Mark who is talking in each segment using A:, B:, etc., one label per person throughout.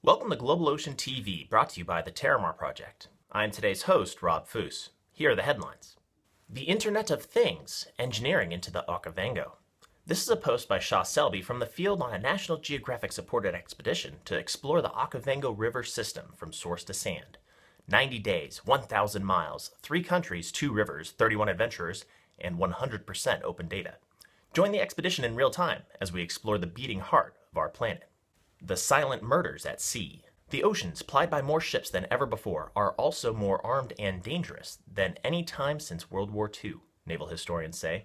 A: Welcome to Global Ocean TV, brought to you by the TerraMar Project. I am today's host, Rob Foos. Here are the headlines. The Internet of Things, Engineering into the Okavango. This is a post by Shah Selbe from the field on a National Geographic supported expedition to explore the Okavango River system from source to sand. 90 days, 1,000 miles, 3 countries, 2 rivers, 31 adventurers, and 100% open data. Join the expedition in real time as we explore the beating heart of our planet. The silent murders at sea. The oceans, plied by more ships than ever before, are also more armed and dangerous than any time since World War II, naval historians say.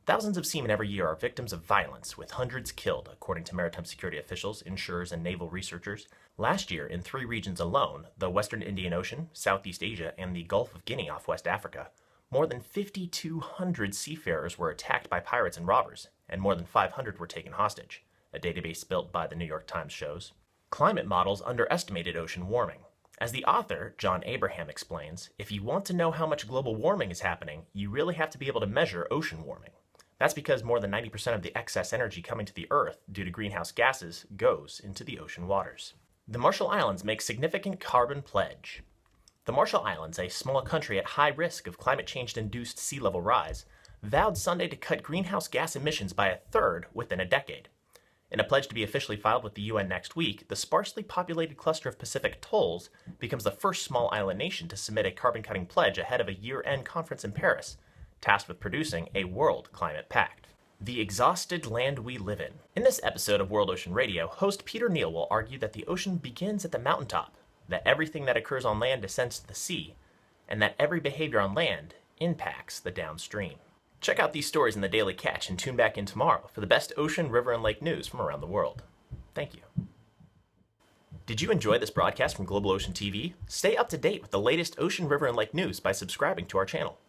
A: Thousands of seamen every year are victims of violence, with hundreds killed, according to maritime security officials, insurers, and naval researchers. Last year, in 3 regions alone, the Western Indian Ocean, Southeast Asia, and the Gulf of Guinea off West Africa, more than 5,200 seafarers were attacked by pirates and robbers, and more than 500 were taken hostage, a database built by the New York Times shows. Climate models underestimated ocean warming. As the author, John Abraham, explains, if you want to know how much global warming is happening, you really have to be able to measure ocean warming. That's because more than 90% of the excess energy coming to the Earth due to greenhouse gases goes into the ocean waters. The Marshall Islands make significant carbon pledge. The Marshall Islands, a small country at high risk of climate change-induced sea level rise, vowed Sunday to cut greenhouse gas emissions by a third within a decade. In a pledge to be officially filed with the UN next week, the sparsely populated cluster of Pacific atolls becomes the first small island nation to submit a carbon-cutting pledge ahead of a year-end conference in Paris, tasked with producing a World Climate Pact. The exhausted land we live in. In this episode of World Ocean Radio, host Peter Neal will argue that the ocean begins at the mountaintop, that everything that occurs on land descends to the sea, and that every behavior on land impacts the downstream. Check out these stories in the Daily Catch and tune back in tomorrow for the best ocean, river, and lake news from around the world. Thank you. Did you enjoy this broadcast from Global Ocean TV? Stay up to date with the latest ocean, river, and lake news by subscribing to our channel.